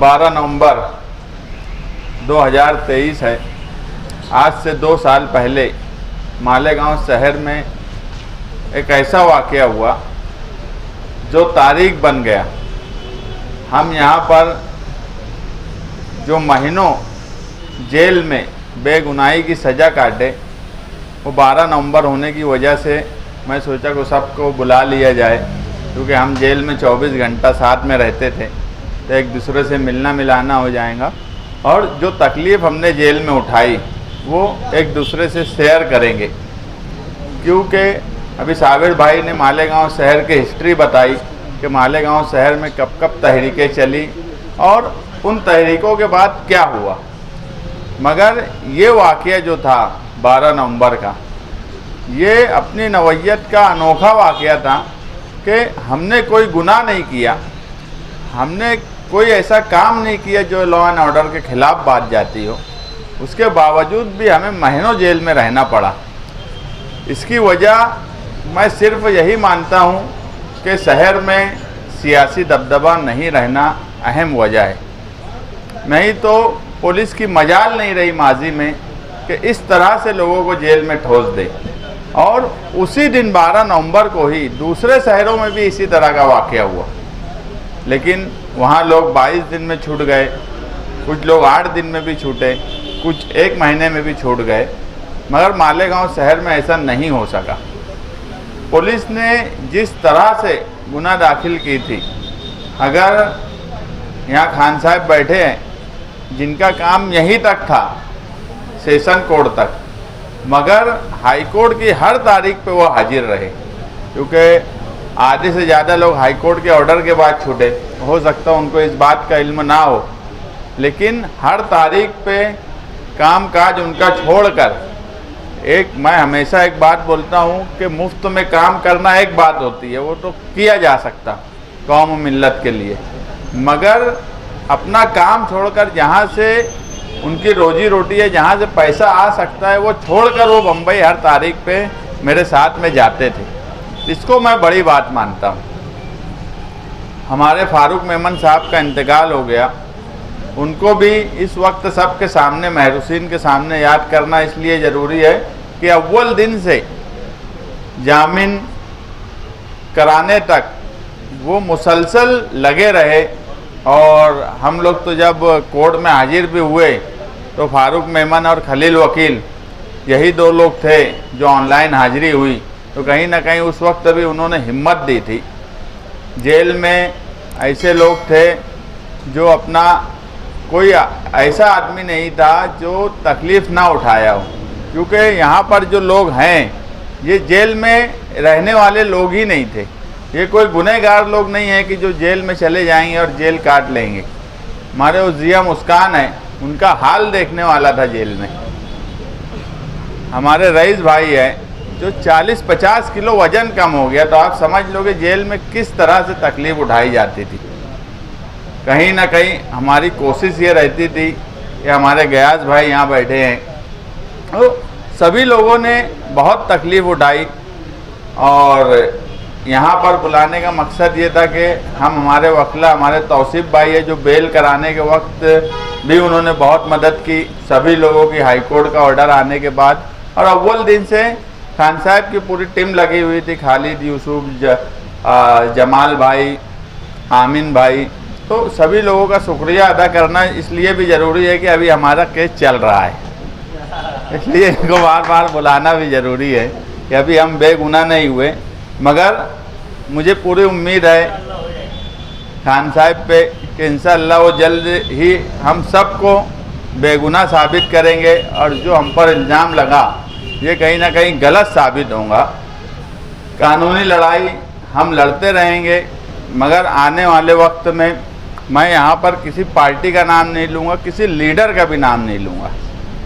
12 नवंबर 2023 है। आज से 2 साल पहले मालेगांव शहर में एक ऐसा वाक़या हुआ जो तारीख बन गया। हम यहाँ पर जो महीनों जेल में बेगुनाही की सज़ा काटे, वो 12 नवंबर होने की वजह से मैं सोचा कि सबको बुला लिया जाए, क्योंकि हम जेल में 24 घंटा साथ में रहते थे, तो एक दूसरे से मिलना मिलाना हो जाएगा और जो तकलीफ़ हमने जेल में उठाई वो एक दूसरे से शेयर करेंगे। क्योंकि अभी साबिर भाई ने मालेगांव शहर की हिस्ट्री बताई कि मालेगांव शहर में कब कब तहरीकें चली और उन तहरीकों के बाद क्या हुआ। मगर ये वाक़या जो था 12 नवंबर का, ये अपनी नौइयत का अनोखा वाक़या था कि हमने कोई गुनाह नहीं किया, हमने कोई ऐसा काम नहीं किया जो लॉ एंड ऑर्डर के ख़िलाफ़ बात जाती हो, उसके बावजूद भी हमें महीनों जेल में रहना पड़ा। इसकी वजह मैं सिर्फ यही मानता हूँ कि शहर में सियासी दबदबा नहीं रहना अहम वजह है। नहीं तो पुलिस की मजाल नहीं रही माजी में कि इस तरह से लोगों को जेल में ठोस दे। और उसी दिन 12 नवंबर को ही दूसरे शहरों में भी इसी तरह का वाक़या हुआ, लेकिन वहाँ लोग 22 दिन में छूट गए, कुछ लोग 8 दिन में भी छूटे, कुछ 1 महीने में भी छूट गए। मगर मालेगांव शहर में ऐसा नहीं हो सका। पुलिस ने जिस तरह से गुनाह दाखिल की थी, अगर यहाँ खान साहब बैठे हैं जिनका काम यहीं तक था, सेशन कोर्ट तक, मगर हाई कोर्ट की हर तारीख पे वो हाजिर रहे, क्योंकि आधे से ज़्यादा लोग हाई कोर्ट के ऑर्डर के बाद छूटे। हो सकता है उनको इस बात का इल्म ना हो, लेकिन हर तारीख पे काम काज उनका छोड़कर, मैं हमेशा एक बात बोलता हूँ कि मुफ्त में काम करना एक बात होती है, वो तो किया जा सकता कौम मिल्लत के लिए, मगर अपना काम छोड़कर जहाँ से उनकी रोजी रोटी है, जहाँ से पैसा आ सकता है, वो छोड़कर वो बम्बई हर तारीख पे मेरे साथ में जाते थे। इसको मैं बड़ी बात मानता हूँ। हमारे फारूक मेमन साहब का इंतकाल हो गया, उनको भी इस वक्त सबके सामने, महरूसीन के सामने याद करना इसलिए ज़रूरी है कि अव्वल दिन से जामिन कराने तक वो मुसलसल लगे रहे। और हम लोग तो जब कोर्ट में हाजिर भी हुए तो फारूक मेमन और खलील वकील, यही 2 लोग थे जो ऑनलाइन हाजिरी हुई, तो कहीं ना कहीं उस वक्त भी उन्होंने हिम्मत दी थी। जेल में ऐसे लोग थे जो अपना, कोई ऐसा आदमी नहीं था जो तकलीफ़ ना उठाया हो, क्योंकि यहाँ पर जो लोग हैं ये जेल में रहने वाले लोग ही नहीं थे। ये कोई गुनहगार लोग नहीं है कि जो जेल में चले जाएंगे और जेल काट लेंगे। हमारे वो जिया मुस्कान है, उनका हाल देखने वाला था जेल में। हमारे रईस भाई है जो 40-50 किलो वज़न कम हो गया, तो आप समझ लोगे जेल में किस तरह से तकलीफ़ उठाई जाती थी। कहीं ना कहीं हमारी कोशिश ये रहती थी कि हमारे गयास भाई यहाँ बैठे हैं, तो सभी लोगों ने बहुत तकलीफ़ उठाई। और यहाँ पर बुलाने का मकसद ये था कि हम, हमारे वकला, हमारे तौसीफ भाई है जो बेल कराने के वक्त भी उन्होंने बहुत मदद की, सभी लोगों की हाई कोर्ट का ऑर्डर आने के बाद। और अव्वल दिन से खान साहब की पूरी टीम लगी हुई थी, खालिद, यूसुफ, जमाल भाई, आमिन भाई, तो सभी लोगों का शुक्रिया अदा करना इसलिए भी ज़रूरी है कि अभी हमारा केस चल रहा है, इसलिए इनको बार बार बुलाना भी ज़रूरी है कि अभी हम बेगुनाह नहीं हुए। मगर मुझे पूरी उम्मीद है खान साहब पे कि इंशाअल्लाह वो जल्द ही हम सबको बेगुनाह साबित करेंगे और जो हम पर इल्ज़ाम लगा ये कहीं ना कहीं गलत साबित होगा। कानूनी लड़ाई हम लड़ते रहेंगे, मगर आने वाले वक्त में मैं यहाँ पर किसी पार्टी का नाम नहीं लूँगा, किसी लीडर का भी नाम नहीं लूँगा,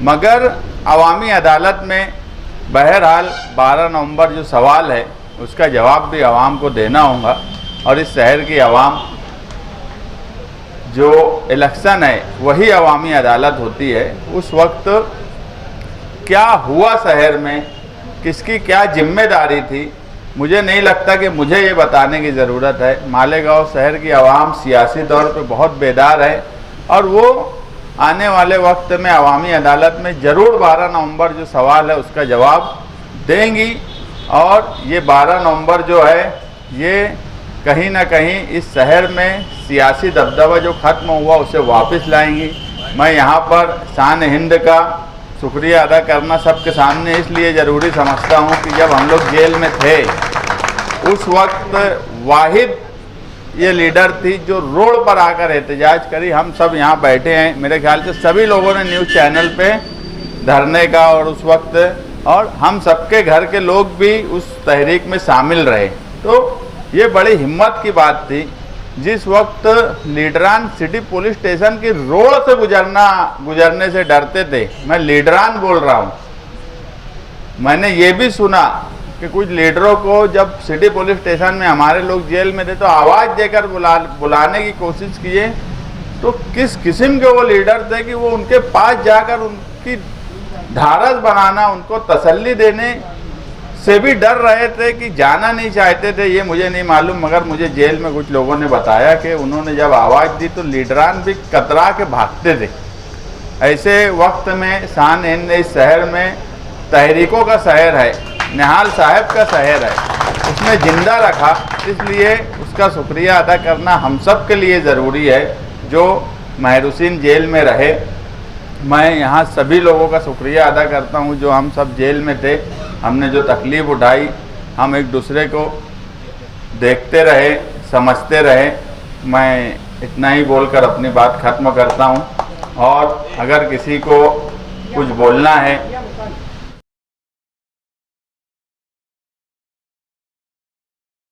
मगर अवामी अदालत में बहरहाल 12 नवंबर जो सवाल है उसका जवाब भी आवाम को देना होगा। और इस शहर की आवाम, जो इलेक्शन है वही अवामी अदालत होती है। उस वक्त क्या हुआ शहर में, किसकी क्या जिम्मेदारी थी, मुझे नहीं लगता कि मुझे ये बताने की ज़रूरत है। मालेगांव शहर की आवाम सियासी तौर पे बहुत बेदार है और वो आने वाले वक्त में अवामी अदालत में ज़रूर 12 नवंबर जो सवाल है उसका जवाब देंगी। और ये 12 नवंबर जो है ये कहीं ना कहीं इस शहर में सियासी दबदबा जो ख़त्म हुआ उसे वापस लाएंगी। मैं यहाँ पर शान हिंद का शुक्रिया अदा करना सबके सामने इसलिए ज़रूरी समझता हूँ कि जब हम लोग जेल में थे उस वक्त वाहिद ये लीडर थी जो रोड पर आकर एहतजाज करी। हम सब यहाँ बैठे हैं, मेरे ख्याल से सभी लोगों ने न्यूज़ चैनल पे धरने का और उस वक्त, और हम सबके घर के लोग भी उस तहरीक में शामिल रहे। तो ये बड़ी हिम्मत की बात थी। जिस वक्त लीडरान सिटी पुलिस स्टेशन की रोड से गुजरने से डरते थे, मैं लीडरान बोल रहा हूँ, मैंने ये भी सुना कि कुछ लीडरों को जब सिटी पुलिस स्टेशन में हमारे लोग जेल में थे तो आवाज़ देकर बुलाने की कोशिश किए। तो किस किस्म के वो लीडर थे कि वो उनके पास जाकर उनकी ढाढ़स बनाना, उनको तसल्ली देने से भी डर रहे थे कि जाना नहीं चाहते थे। ये मुझे नहीं मालूम, मगर मुझे जेल में कुछ लोगों ने बताया कि उन्होंने जब आवाज़ दी तो लीडरान भी कतरा के भागते थे। ऐसे वक्त में शान हिंद इस शहर में तहरीकों का शहर है, निहाल साहब का शहर है, उसने जिंदा रखा। इसलिए उसका शुक्रिया अदा करना हम सब के लिए ज़रूरी है जो महरूसीन जेल में रहे। मैं यहाँ सभी लोगों का शुक्रिया अदा करता हूँ जो हम सब जेल में थे, हमने जो तकलीफ़ उठाई, हम एक दूसरे को देखते रहे, समझते रहे। मैं इतना ही बोलकर अपनी बात ख़त्म करता हूँ। और अगर किसी को कुछ बोलना है